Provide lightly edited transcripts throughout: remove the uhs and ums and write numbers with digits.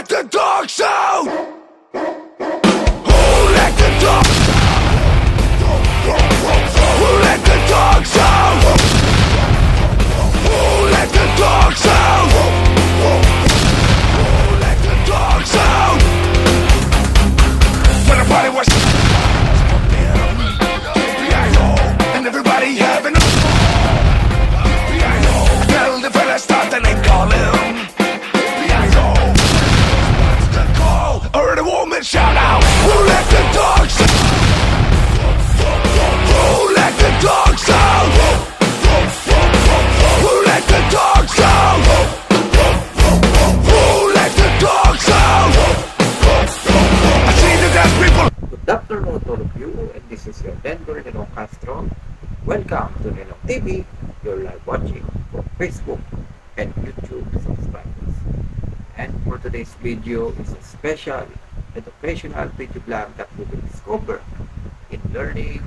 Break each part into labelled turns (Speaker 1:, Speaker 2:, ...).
Speaker 1: the dogs out? Who let the dogs out? Who let the dogs out? Who let the dogs out? Who let the dogs out? When the party was and everybody having a tell the fellas start and they call him what's the call? Or the woman shout out, who let the dogs out? Who let the dogs out? Who let the dogs out? Who let the dogs out? I see the deaf people.
Speaker 2: Good afternoon to all of you, and this is your Denver Ninong Castro. Welcome to Ninong TV, your live watching for Facebook and YouTube subscribers. And for today's video is a special educational video blog that we will discover in learning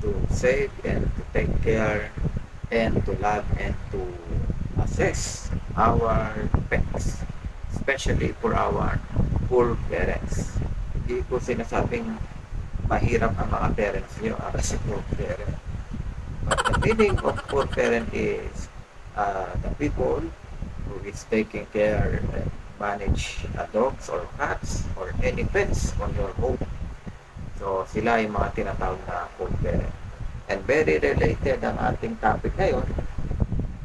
Speaker 2: to save and to take care and to love and to assess our pets, especially for our poor parents. Hindi ko sinasabing mahirap ang mga parents niyo kasi poor parent. But the meaning of poor parent is the people who is taking care and manage dogs or cats or any pets on your home. So sila yung mga tinatawag na poor parent. And very related ang ating topic ngayon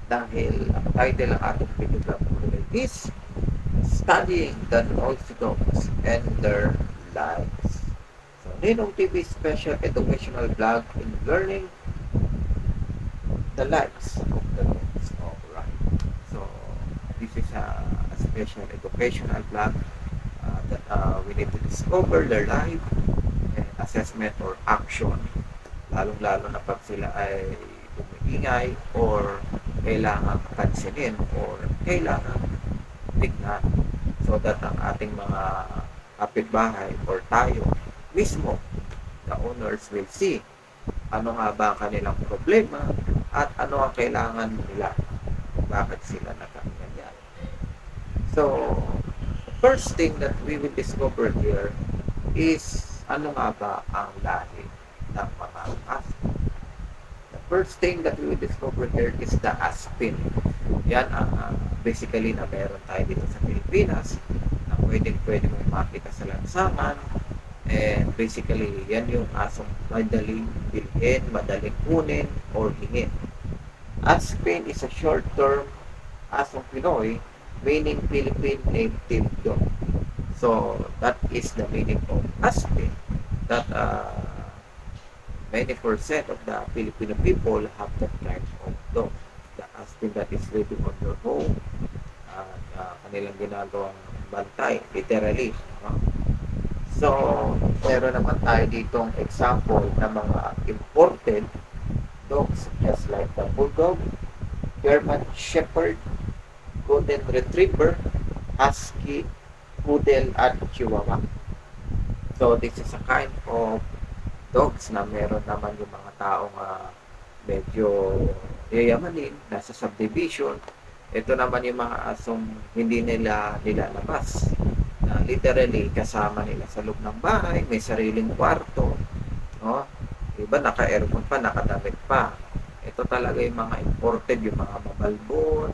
Speaker 2: dahil ang title ng ating video blog is Studying the Noisy Dogs and Their Lives. So Ninong TV special educational blog in learning the lives of the dogs. Alright. So this is a special educational blog that we need to discover their life and assessment or action. Lalong-lalo na pag sila ay umiingay or kailangan pansinin or kailangan tignan so that ang ating mga kapitbahay or tayo mismo, the owners will see ano nga ba ang kanilang problema at ano ang kailangan nila, bakit sila nakaganyan. So first thing that we will discover here is ano nga ba ang lahi ng mga aso. The first thing that we will discover here is the Aspin. Yan ang basically na meron tayo dito sa Pilipinas na pwede mo makita sa lansangan. And basically, yan yung asong madaling bilhin, madaling kunin, or hingin. Aspin is a short term asong Pinoy, meaning Philippine native dog. So, that is the meaning of Aspin. That many percent of the Filipino people have that kind of dog. The Aspin that is living on your home, kanilang ginagawang bantay, literally. No? So, meron naman tayo ditong example ng mga imported dogs just like the Bulldog, German Shepherd, Golden Retriever, Husky, Poodle, at Chihuahua. So, this is a kind of dogs na meron naman yung mga taong medyo yayamanin, nasa subdivision. Ito naman yung mga asong hindi nila nilalabas. Literally kasama nila sa loob ng bahay, may sariling kwarto, no? Iba naka-aircon pa, nakadamit pa. Ito talaga yung mga imported, yung mga mabalbon,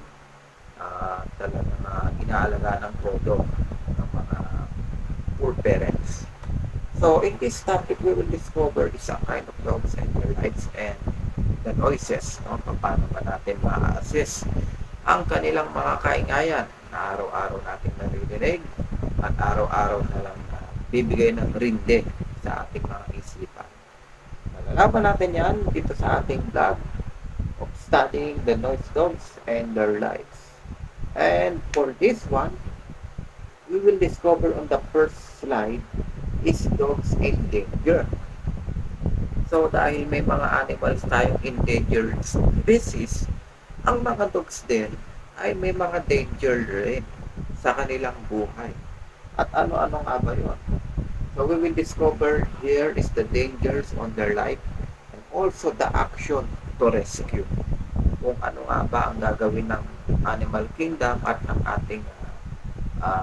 Speaker 2: talagang inaalagaan ng todo ng mga poor parents. So in this topic, we will discover is a kind of dogs and their lives and the noises, no? Paano ba natin ma-assess ang kanilang mga kaingayan na araw-araw natin naririnig at araw-araw na lang bibigay ng rinde sa ating mga isipan. Malalaman natin yan dito sa ating blog of Studying the Noisy Dogs and Their Lives. And for this one, we will discover on the first slide is dogs in danger. So dahil may mga animals tayong endangered species, ang mga dogs din ay may mga danger rin sa kanilang buhay. At ano-ano nga ba yun? So we will discover here is the dangers on their life and also the action to rescue. Kung ano nga ba ang gagawin ng Animal Kingdom at ng ating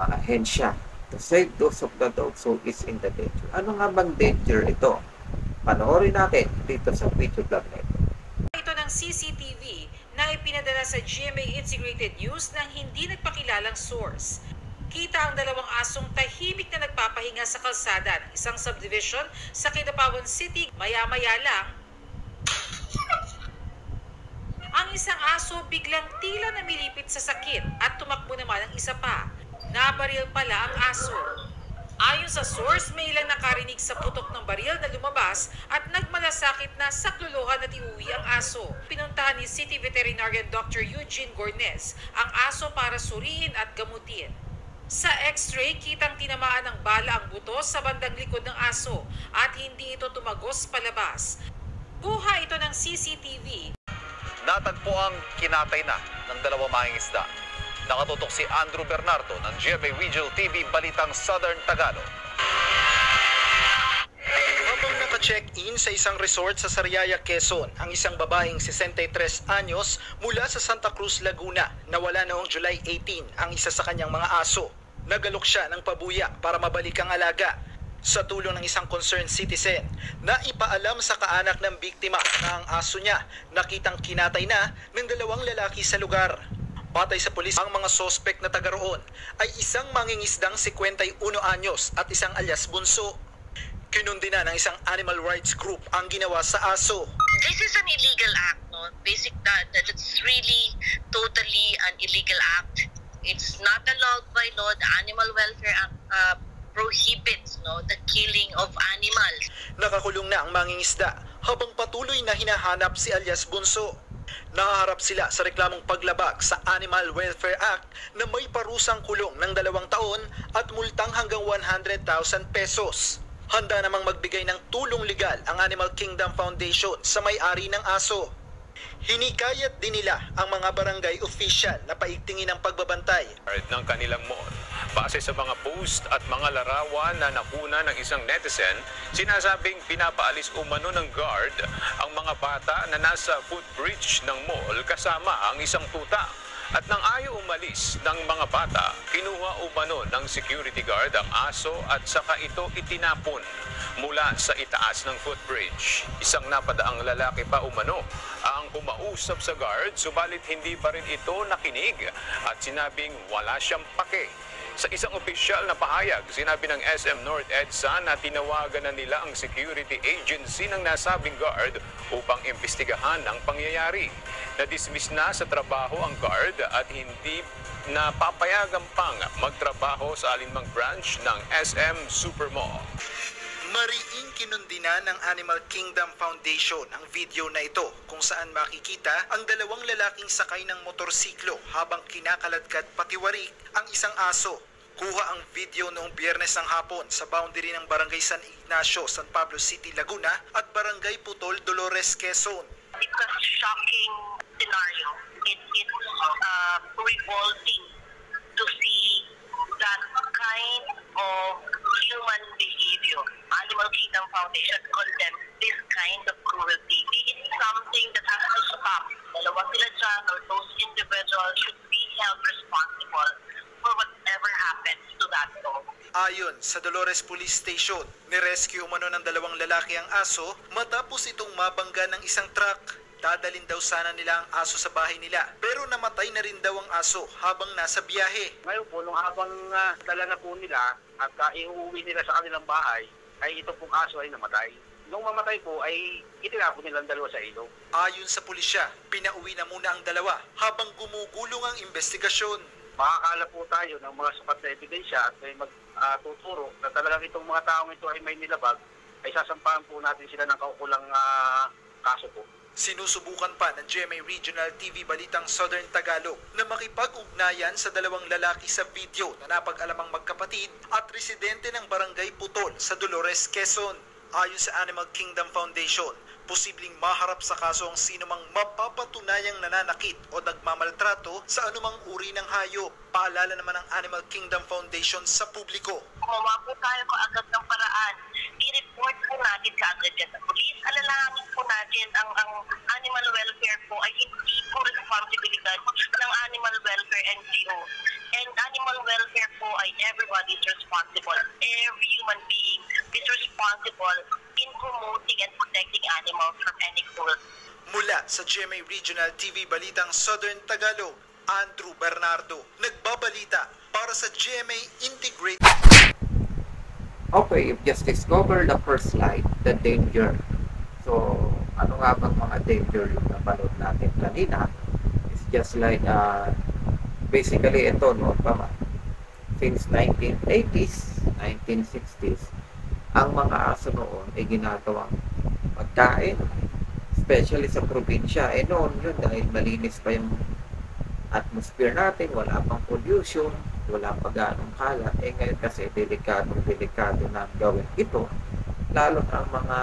Speaker 2: ahensya to save those of the dogs who is in the danger. Ano nga bang danger ito? Panoorin natin dito sa video vlog na ito.
Speaker 3: Ito ng CCTV na ipinadala sa GMA Integrated News ng hindi nagpakilalang source. Kita ang dalawang asong tahimik na nagpapahinga sa kalsada ng isang subdivision sa Kidapawan City. Maya-maya lang, ang isang aso biglang tila namilipit sa sakit at tumakbo naman ang isa pa. Nabaril pala ang aso. Ayon sa source, may ilang nakarinig sa putok ng baril na lumabas at nagmalasakit na saklolohan at iuwi ang aso. Pinuntahan ni City Veterinarian Dr. Eugene Gornes ang aso para suriin at gamutin. Sa x-ray, kitang tinamaan ng bala ang buto sa bandang likod ng aso at hindi ito tumagos palabas. Kuha ito ng CCTV.
Speaker 4: Natagpo ang kinatay na ng dalawang mangingisda. Nakatutok si Andrew Bernardo ng GMA Regional TV Balitang Southern Tagalog.
Speaker 5: Habang naka-check-in sa isang resort sa Sariaya, Quezon, ang isang babaeng 63 anyos mula sa Santa Cruz, Laguna, nawala noong July 18 ang isa sa kanyang mga aso. Nagalok siya ng pabuya para mabalik ang alaga. Sa tulong ng isang concerned citizen na ipaalam sa kaanak ng biktima na ang aso niya nakitang kinatay na ng dalawang lalaki sa lugar. Batay sa pulis, ang mga sospek na taga roon ay isang mangingisdang 51 anyos at isang alias bunso. Kinundina ng isang animal rights group ang ginawa sa aso.
Speaker 6: This is an illegal act, no? That's really totally an illegal act. It's not allowed by law. The Animal Welfare Act prohibits, no, the killing of animals.
Speaker 5: Nakakulong na ang mangingisda habang patuloy na hinahanap si alias bunso. Nahaharap sila sa reklamong paglabag sa Animal Welfare Act na may parusang kulong ng 2 taon at multang hanggang 100,000 pesos. Handa namang magbigay ng tulong legal ang Animal Kingdom Foundation sa may-ari ng aso. Hinikayat din nila ang mga barangay official na paigtingin ang pagbabantay
Speaker 4: Ng kanilang mall. Base sa mga post at mga larawan na nakuna ng isang netizen, sinasabing pinapaalis umano ng guard ang mga bata na nasa footbridge ng mall kasama ang isang tuta. At nang ayaw umalis ng mga bata, kinuha umano ng security guard ang aso at saka ito itinapon mula sa itaas ng footbridge. Isang napadaang lalaki pa umano ang kumausap sa guard, subalit hindi pa rin ito nakinig at sinabing wala siyang pake. Sa isang opisyal na pahayag, sinabi ng SM North EDSA na tinawagan na nila ang security agency ng nasabing guard upang imbestigahan ang pangyayari. Na-dismiss na sa trabaho ang guard at hindi na papayagan pang magtrabaho sa alinmang branch ng SM Supermall.
Speaker 5: Mariing kinundina ng Animal Kingdom Foundation ang video na ito kung saan makikita ang dalawang lalaking sakay ng motorsiklo habang kinakaladkad patiwarik ang isang aso. Kuha ang video noong Biyernes ng hapon sa boundary ng Barangay San Ignacio, San Pablo City, Laguna at Barangay Putol, Dolores, Quezon.
Speaker 6: It's a shocking scenario. It's revolting to see that kind of human behavior. Animal Kingdom Foundation condemns this kind of cruelty. It's something that has to stop. Dalawa sila dyan, or those individuals should be held responsible for whatever happens to that dog.
Speaker 5: Ayon sa Dolores Police Station, nirescue umano ng dalawang lalaki ang aso matapos itong mabangga ng isang truck. Dadalin daw sana nila ang aso sa bahay nila, pero namatay na rin daw ang aso habang nasa biyahe.
Speaker 7: Ngayon po, nung habang dala na po nila at iuwi nila sa kanilang bahay, ay ito pong aso ay namatay. Nung mamatay po, ay itinapon nilang dalawa sa ilog.
Speaker 5: Ayon sa pulisya, pinauwi na muna ang dalawa habang gumugulong ang investigasyon.
Speaker 7: Makakala po tayo ng mga sapat na ebidensya at may magtuturo na talagang itong mga taong ito ay may nilabag, ay sasampahan po natin sila ng kaukulang kaso po.
Speaker 5: Sinusubukan pa ng GMA Regional TV Balitang Southern Tagalog na makipag-ugnayan sa dalawang lalaki sa video na napag-alamang magkapatid at residente ng Barangay Putol sa Dolores, Quezon. Ayon sa Animal Kingdom Foundation, posibleng maharap sa kaso ang sinumang mapapatunayang nananakit o nagmamaltrato sa anumang uri ng hayop. Paalala naman ng Animal Kingdom Foundation sa publiko.
Speaker 6: Gumawa po tayo kaagad ng paraan. I-report po natin kaagad yan sa police. Alalahanin po natin ang animal welfare po ay hindi po responsibilidad ng animal welfare NGO. And animal animal welfare po ay everybody is responsible. Every human being is responsible in promoting and protecting animals from any cruelty.
Speaker 5: Mula sa GMA Regional TV Balitang Southern Tagalog, Andrew Bernardo, nagbabalita para sa GMA Integrated.
Speaker 2: Okay, you've just discovered the first slide, the danger. So, ano nga bang mga danger yung napanood natin kanina? It's just like, basically ito, no, since 1980s, 1960s, ang mga aso noon ay ginagawang pagkain, especially sa probinsya. Noon yun, dahil malinis pa yung atmosphere natin, wala pang pollution, wala pa ganong kalat. Ngayon kasi delikado na gawin ito, lalo na ang mga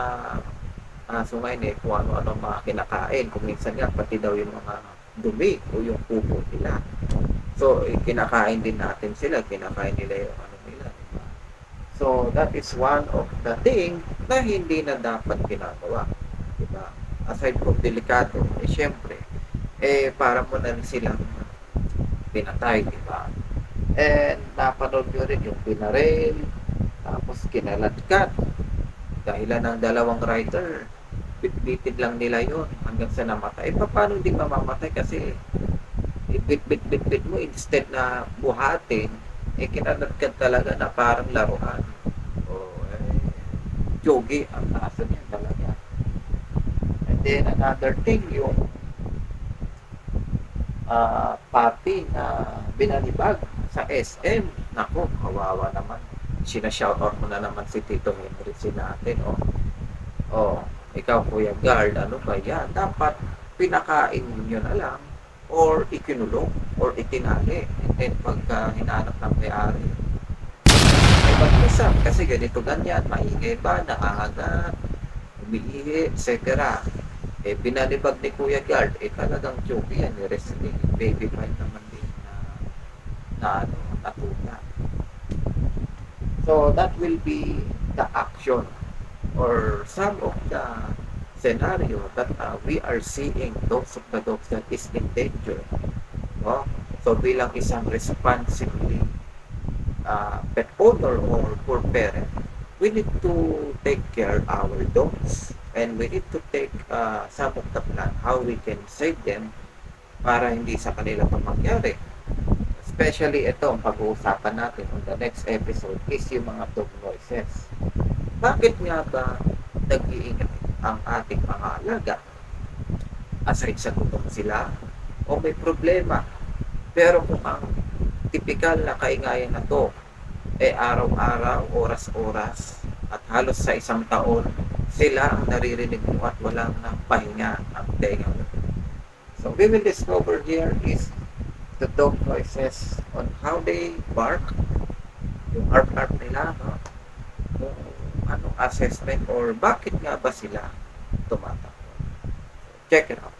Speaker 2: aso ngayon kung ano-ano mga kinakain. Kung minsan nga, pati daw yung mga dumi o yung pupo nila. So, kinakain din natin sila, kinakain nila yung ano nila. So, that is one of the thing na hindi na dapat ginagawa. Diba? Aside from delikado, syempre, para mo na silang pinatay, diba? And napanood nyo rin yung pinarel, tapos kinaladkat. Dahilan ng dalawang rider, bitbitin lang nila yun hanggang sa namatay. Paano hindi mamamatay? Kasi bit mo instead na buhatin, kinaladkat talaga na parang laruan. Jogi ang aso niya talaga. And then another thing, yung puppy na binalibag sa SM. Nako, kawawa naman. Sinashoutout mo na naman si Tito Henry natin. Ikaw Kuya Guard, ano ba yan? Dapat pinakain nyo na lang or ikinulong or itinali. And then pagka hinanap ng may-ari, ay mag-isap kasi ganito ganyan, maingay ba, nangangagat, umiihi, etc. Binalibag ni Kuya Guard, talagang joke yan, wrestling, baby fight naman din na natuna. So that will be the action or some of the scenario that we are seeing those of the dogs that is in danger. So bilang isang responsibly pet owner or poor parent, we need to take care of our dogs and we need to take some of the plan how we can save them para hindi sa kanila pa mangyari. Especially ito, ang pag-uusapan natin on the next episode is yung mga dog noises. Bakit nga ba nag-iingay ang ating mga alaga? Aside sa gutom sila o may problema. Pero kung ang typical na kaingayan na to araw-araw, oras-oras at halos sa isang taon, sila ang naririnig mo at walang pahinga ang tenga mo. So we will discover here is the dog noises on how they bark, yung arp-arp nila, kung anong assessment or bakit nga ba sila tumatakbo. Check it out.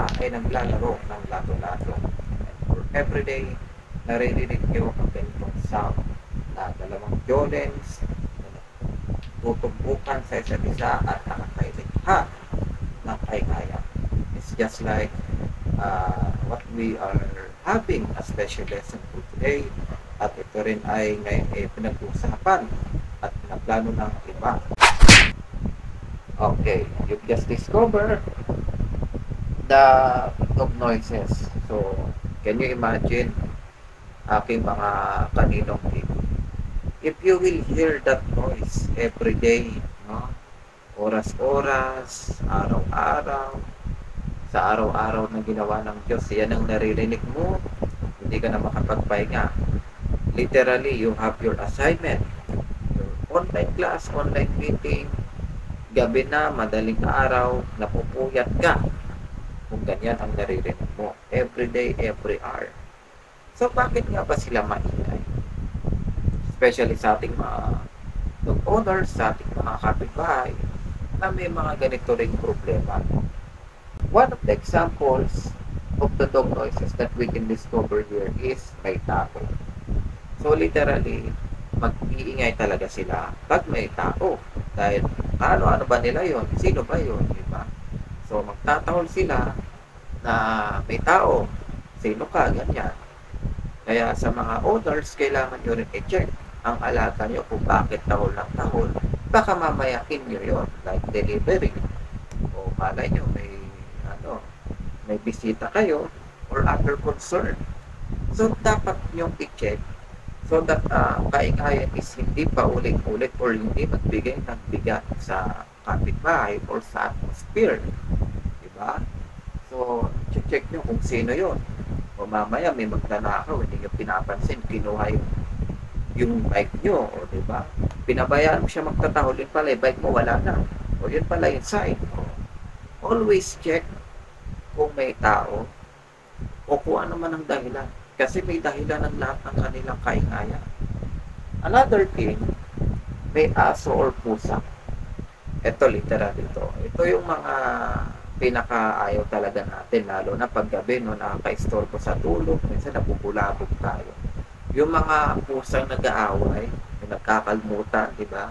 Speaker 2: isa ay naglalaro ng lato-lato. And for everyday, naririnig nyo ang ganitong sound na dalawang violins na tutumbukan sa isa't isa at nakakailikha ng kaya. It's just like what we are having a special lesson for today, at ito rin ay ngayon pinag-uusapan at naplano ng iba. Okay, you've just discovered the dog noises. So, can you imagine aking mga kaninong TV? If you will hear that noise every day, no? Oras-oras, araw-araw, sa araw-araw na ginawa ng Diyos, yan ang naririnig mo, hindi ka na makapagpahinga. Literally, you have your assignment, your online class, online meeting, gabi na, madaling araw, napupuyat ka. Kung ganyan ang naririnig mo, every day, every hour. So, bakit nga ba sila maingay? Especially sa ating mga dog owners, sa ating mga kapitbahay, na may mga ganito ring problema. One of the examples of the dog noises that we can discover here is may tao. So literally, mag-iingay talaga sila pag may tao. Dahil ano ba nila yon? Sino ba yon? Diba? So magtatahol sila na may tao. Sino ka? Ganyan. Kaya sa mga owners, kailangan nyo rin i-check ang alaga nyo kung bakit tahol ng tahol. Baka mamayakin nyo yon, like delivery. O malay nyo, may bisita kayo or other concern. So, dapat nyong i-check so that kaingayan is hindi pa ulit-ulit or hindi magbigay ng bigat sa kapitbahay or sa atmosphere. Diba? So, check nyo kung sino yon. O mamaya may magnanakaw, hindi nyo pinapansin, kinuha yung bike nyo, o diba? Pinabayaan mo siya magtatahol, yun pala, yung bike mo wala na. O yun pala yung sign. Always check kung may tao o kung ano man ang dahilan. Kasi may dahilan ng lahat ng kanilang kaingayan. Another thing, may aso or pusa. Ito literal ito. Ito yung mga pinakaayaw talaga natin, lalo na paggabi, no, nakaka-istorbo sa tulog, minsan nabubulabog tayo. Yung mga pusang nag-aaway, yung nagkakalmutan, di ba?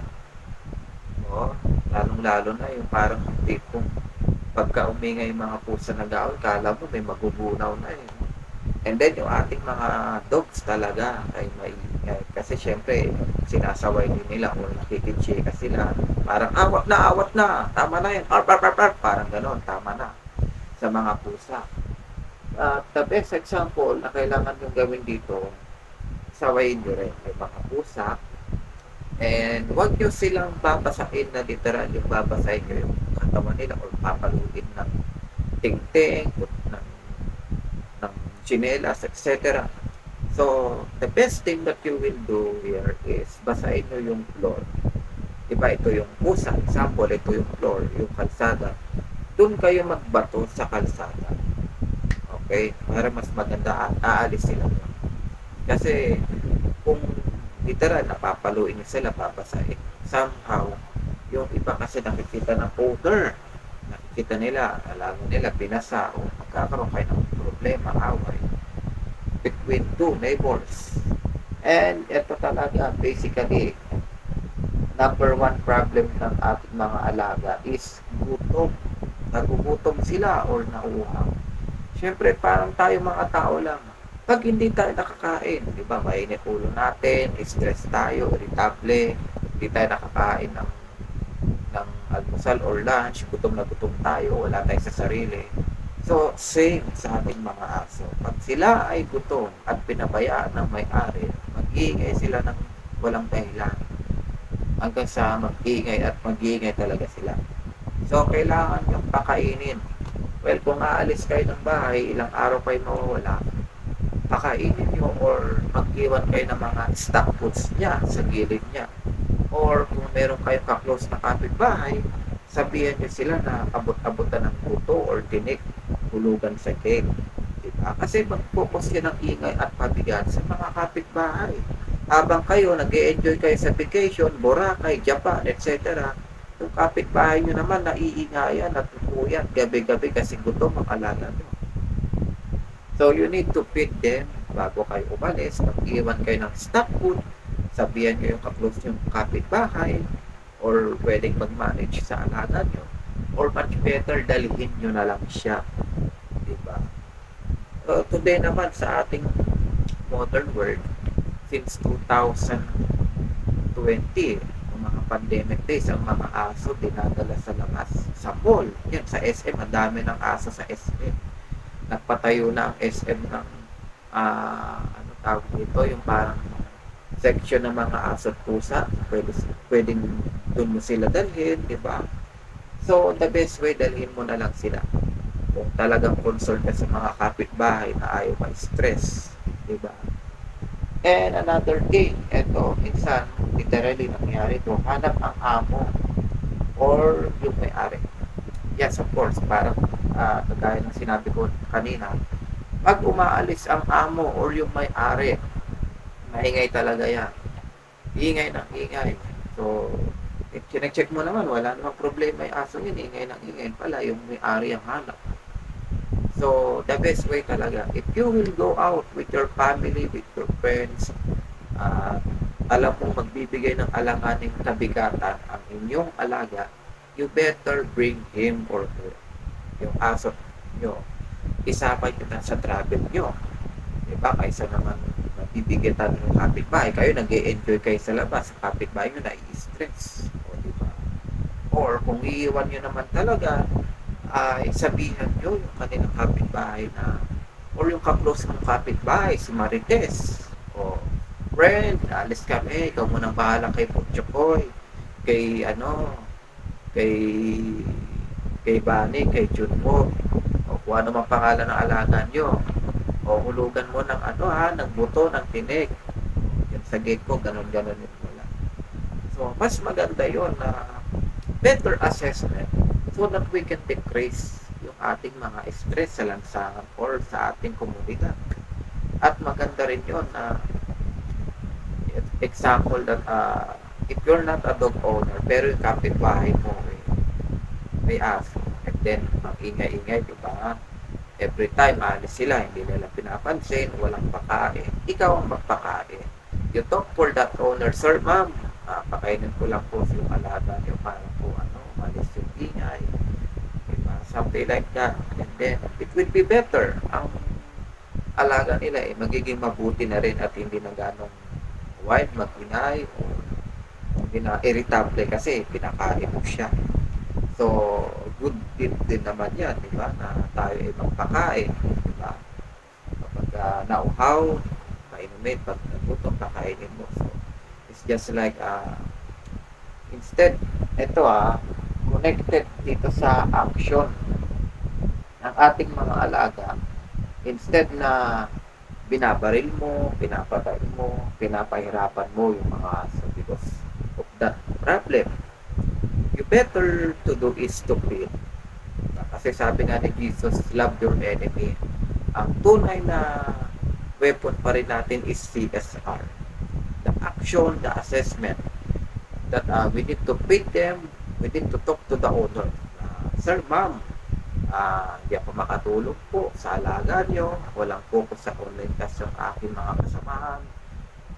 Speaker 2: O, lalong-lalo na yung parang tipong pagka umingay yung mga pusa nag-aaway, kala mo may magubunaw na eh. And then yung ating mga dogs talaga ay maingay. Kasi syempre, sinasaway din nila o nakikitsika sila. Parang awat na, tama na yan. Parang gano'n, tama na sa mga pusa. The best example na kailangan yung gawin dito, sawayin nyo rin yung mga pusa. And huwag nyo silang babasahin na literal yung babasahin nyo yung katawan nila or papaluin ng tingting, ng chinelas, etc. So, the best thing that you will do here is basahin nyo yung floor. Diba, ito yung pusa. Example, ito yung floor, yung kalsada. Doon kayo magbato sa kalsada. Okay? Para mas maganda, aalis sila. Kasi, kung literal, napapaluin nyo sila, babasahin. Somehow, yung iba kasi nakikita ng odor. Nakikita nila, alam nila, binasa, o magkakaroon kayo ng problema, away between two neighbors. And ito talaga, basically, number one problem ng ating mga alaga is gutom. Nagugutom sila or nauuhaw. Siyempre, parang tayo mga tao lang. Pag hindi tayo nakakain, di ba, mainit ulo natin, stress tayo, irritable, hindi tayo nakakain ng almusal or lunch, gutom na gutom tayo, wala tayo sa sarili. So, same sa ating mga aso. Pag sila ay gutom at pinabayaan ng may-ari, mag-iingay sila ng walang dahilan. Hanggang sa mag-iingay at mag-iingay talaga sila. So, kailangan yung pakainin. Well, kung aalis kayo ng bahay, ilang araw kayo mawawala, pakainin nyo or mag-iwan kayo ng mga stock foods niya sa gilid niya. Or kung meron kayong ka-close na kapitbahay, sabihan nyo sila na abot-abotan ng puto or tinik, hulugan sa cake. Diba? Kasi mag-focus yan ng ingay at pabigat sa mga kapitbahay. Habang kayo, nag-e-enjoy kayo sa vacation, Boracay, Japan, etc., yung kapitbahay nyo naman naiingayan at puyat gabi-gabi kasi gutom ang alaga nyo. So, you need to feed them bago kayo umalis. Mag-iwan kayo ng stock food. Sabihan nyo yung kaklose yung kapitbahay or pwedeng mag-manage sa alaga nyo. Or much better, dalhin nyo na lang siya. Diba? So, today naman sa ating modern world, since 2020, mga pandemic days, ang mga aso dinadala sa labas, sa mall. Yan, sa SM, ang dami ng aso sa SM. Nagpatayo na ang SM ng ano tawag dito, yung parang section ng mga aso at pusa. Pwedeng doon mo sila dalhin, di ba? So, the best way, dalhin mo na lang sila. Kung talagang concerned ka sa mga kapitbahay na ayaw ma-stress, di ba? And another thing, eto, minsan, literally nangyari ito, hanap ang amo or yung may-ari. Yes, of course, parang kagaya ng sinabi ko kanina, pag umaalis ang amo or yung may-ari, maingay talaga yan. Ingay ng ingay. So, check mo naman, wala namang problema yung aso yun, ingay ng ingay pala, yung may-ari ang hanap. So, the best way talaga, if you will go out with your family, with your friends, alam mong magbibigay ng alanganing kabigatan ang inyong alaga, you better bring him or her. Yung aso nyo, isapay kita sa travel nyo. Diba? Kaysa naman mabibigitan ng kapitbahay, kayo nag-e-enjoy kayo sa labas, sa kapitbahay nyo na-i-stress. O, diba? Or kung iiwan nyo naman talaga, ay sabihan nyo yung kanilang kapitbahay na or yung kaklose ng kapitbahay, si Marites o friend, alis kami, ikaw munang bahala kay Putchokoy, kay kay Bani, kay Junpo, o kung ano mang pangalan ng alaga nyo, o hulugan mo ng ng buto, ng tinik, yan sa gate ko, ganun yun wala. So mas maganda yon na better assessment so that we can decrease yung ating mga stress sa lansangan or sa ating komunidad. At maganda rin yun na example that if you're not a dog owner pero yung kapitbahay mo may aso and then ang ingay-ingay, diba? Every time alis sila, hindi nila pinapansin, walang pakain, ikaw ang magpakain. You talk for that owner, sir, ma'am, pakainin ko lang po yung alaga nyo para po malis yung ingay, diba? Something like that, and then it will be better. Ang alaga nila magiging mabuti na rin at hindi na ganong wild, mag-ingay o hindi na irritable kasi pinakain mo siya. So good din naman yan, diba? Na tayo ay magpakain, diba? Kapag nauhaw, mainumit, pag nagutom, pakainin mo. So it's just like instead, ito connected dito sa action ng ating mga alaga. Instead na binabaril mo, pinapatay mo, pinapahirapan mo yung mga aso because of that problem, you better to do is to feed. Kasi sabi nga ni Jesus, love your enemy. Ang tunay na weapon pa rin natin is CSR. The action, the assessment that we need to feed them. We need to talk to the owner. Sir, ma'am, hindi ako makatulog po sa alaga nyo. Walang focus sa online class yung aking mga kasamahan.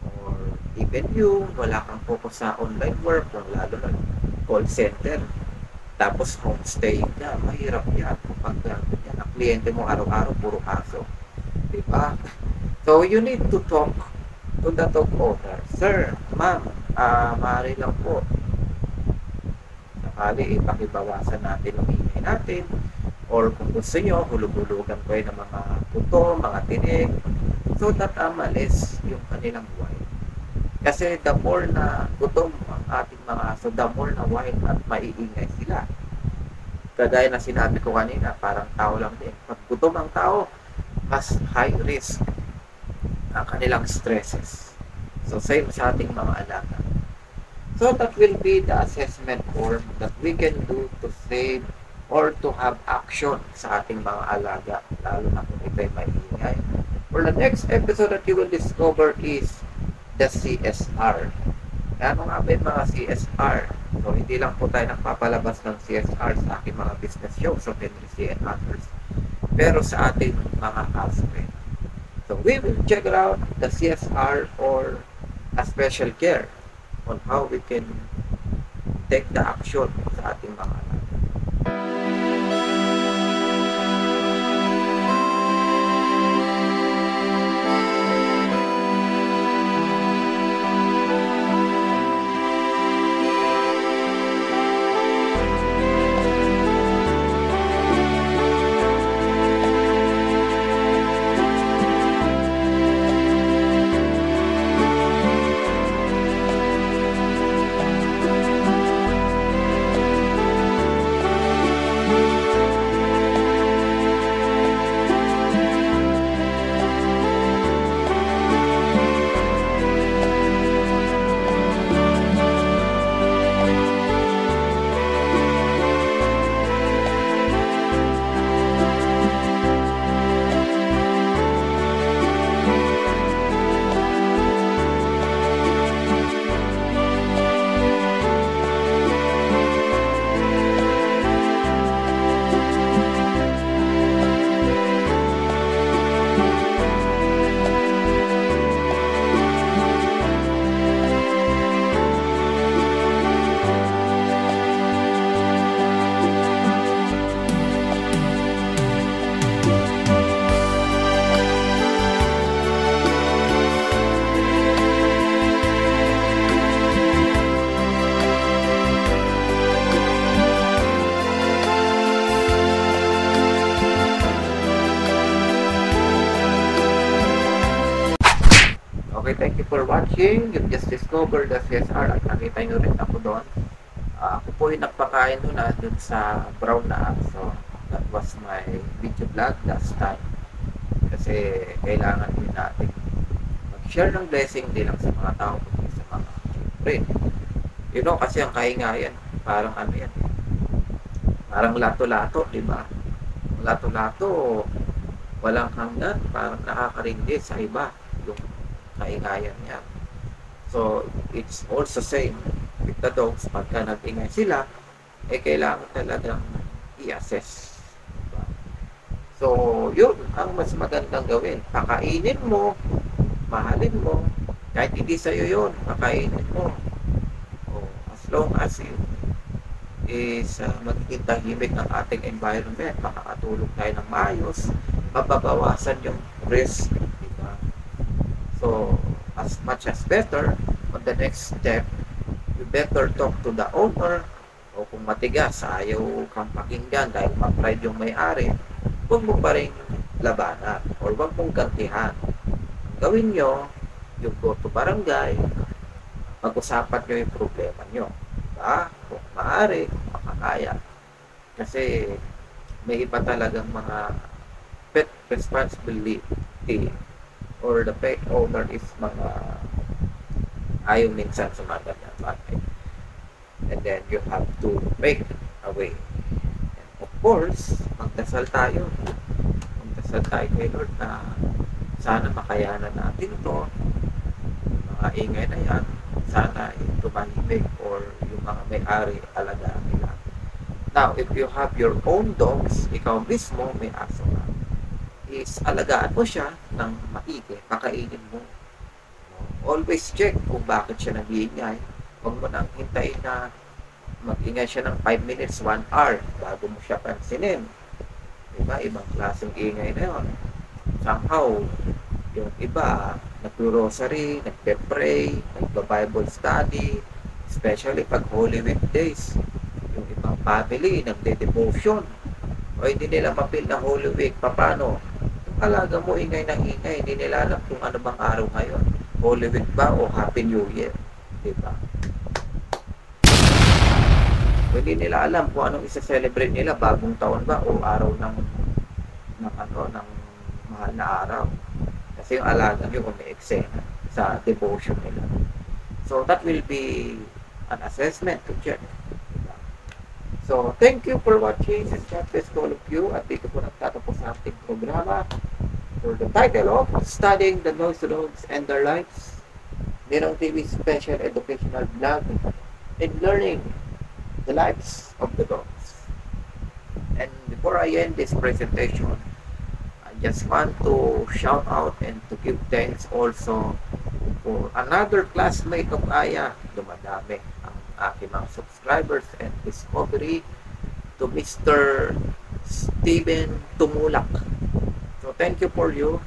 Speaker 2: Or even you, wala kang focus sa online work, kung lalo na call center. Tapos homestay ka, mahirap yan. Kapag yan, ang kliyente mo araw-araw, puro aso. Diba? So, you need to talk to the dog owner. Sir, ma'am, maaari lang po. Sakali, ipakibawasan natin ang ingay natin. Or kung gusto nyo, hulug-hulugan ko ng mga puto, mga tinig. So that malis yung kanilang wild. Kasi the more na gutom ang ating mga aso, the more na wild at maiingay sila. Kagaya na sinabi ko kanina, parang tao lang din. Pag gutom ang tao, mas high risk ang kanilang stresses. So same sa ating mga alaga. So that will be the assessment form that we can do to save or to have action sa ating mga alaga, lalo na kung ito'y maingay. For the next episode that you will discover is the CSR. Ano nga ba yung mga CSR? So, hindi lang po tayo nagpapalabas ng CSR sa aking mga business shows of Henry C. and others, pero sa ating mga aso rin. So, we will check out the CSR or a special care on how we can take the action sa ating mga alaga. Okay, thank you for watching. You just discovered the CSR at nakita nyo rin ako doon. Ako po yung nagpakain doon sa brown na aso. That was my video vlog last time. Kasi kailangan din natin mag-share ng blessing din lang sa mga tao kundi sa mga friend. You know, kasi ang kahingayan, parang ano yan. Parang lato-lato, di ba? Lato-lato, walang hanggan, parang nakakarindi sa iba yung kaingayan niya. So, it's also same with the dogs. Pagka nag-ingay sila, kailangan talagang i-assess. Diba? So, yun ang mas magandang gawin. Pakainin mo, mahalin mo, kahit hindi sa'yo yun, pakainin mo. As long as you is magiging tahimik ang ating environment, makakatulog tayo ng maayos, mababawasan yung risk. So, as much as better, on the next step, you better talk to the owner, o kung matigas, ayaw kang pakinggan dahil ma-pride yung may-ari, huwag mo pa rin labanan, or huwag mong gantihan. Ang gawin nyo, yung go to barangay, mag-usapan nyo yung problema nyo. Diba? Kung maaari, makakaya. Kasi, may iba talagang mga pet responsibility or the pet owner is mga ayaw minsan sa mga ganyan bagay. And then you have to make a way. And of course, magdasal tayo. Magdasal tayo kay Lord na sana makayanan natin ito. Yung mga ingay na yan, sana tumahimik or yung mga may-ari alagaan nila. Now, if you have your own dogs, ikaw mismo may aso na, is alagaan mo siya ng maigi, pakainin mo. Always check kung bakit siya nag-iingay. Huwag mo nang hintayin na mag-ingay siya ng 5 minutes, 1 hour bago mo siya pansinin. Diba? Ibang klaseng ingay na yun. Somehow, yung iba, nag-rosary, nagpe-pray, nag-Bible study, especially pag Holy Week days. Yung ibang family, nagde-devotion. O hindi nila mapil na Holy Week, paano? Alaga mo ingay ng ingay, hindi nila alam kung ano bang araw ngayon, Holy Week ba o Happy New Year, diba? Hindi nila alam kung anong isa-celebrate nila, bagong taon ba o araw ng mahal na araw. Kasi yung alaga yung umi-eksena sa devotion nila. So that will be an assessment to check. Diba? So thank you for watching, and God bless all of you. At dito po nagtatapos sa ating programa for the title of Studying the Noise Dogs and Their Lives, Ninong TV Special Educational Vlog in learning the lives of the dogs. And before I end this presentation, I just want to shout out and to give thanks also for another classmate of Aya. Dumadami ang aking mga subscribers and discovery, to Mr. Steven Tumulak. So thank you for your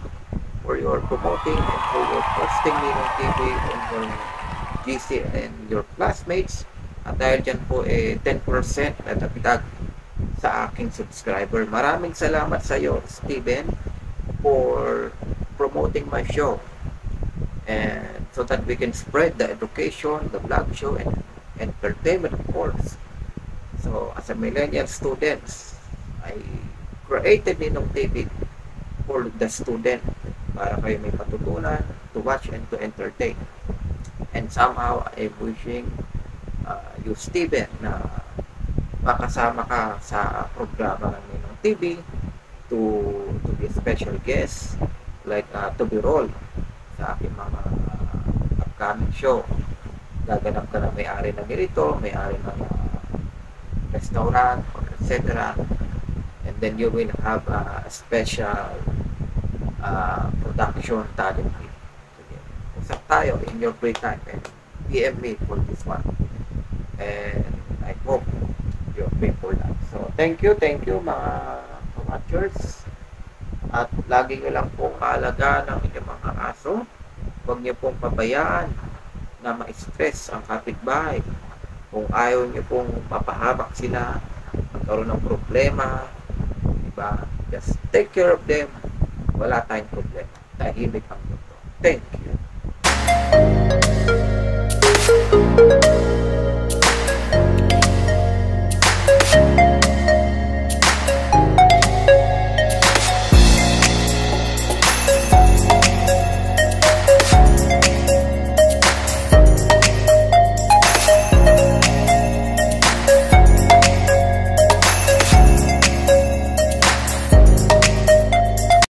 Speaker 2: promoting and for your posting Ninong TV on your GC and your classmates. At dahil dyan po 10% na dagdag sa aking subscriber. Maraming salamat sa iyo, Steven, for promoting my show, and so that we can spread the education, the vlog show, and entertainment, of course. So as a millennial students, I created Ninong TV for the student, para kayo may patutunan, to watch and to entertain. And somehow I'm wishing you, Steven, na makasama ka sa programa ng Ninong TV to be a special guest, like to be role sa aking mga upcoming show. Gaganap ka na may-ari ng ganito, may-ari ng restaurant, or etc. And then you will have a special production talent. Usap tayo in your free time and PM me for this one. And I hope you're free for that. So thank you mga watchers. At lagi nyo lang pong kaalagaan ng inyong mga aso. Huwag nyo pong pabayaan na ma-stress ang kapitbahay. Kung ayaw nyo pong mapahamak sila, magkaroon ng problema, diba? Just take care of them. Wala tayong problema. Tahimik ang mundo. Thank you.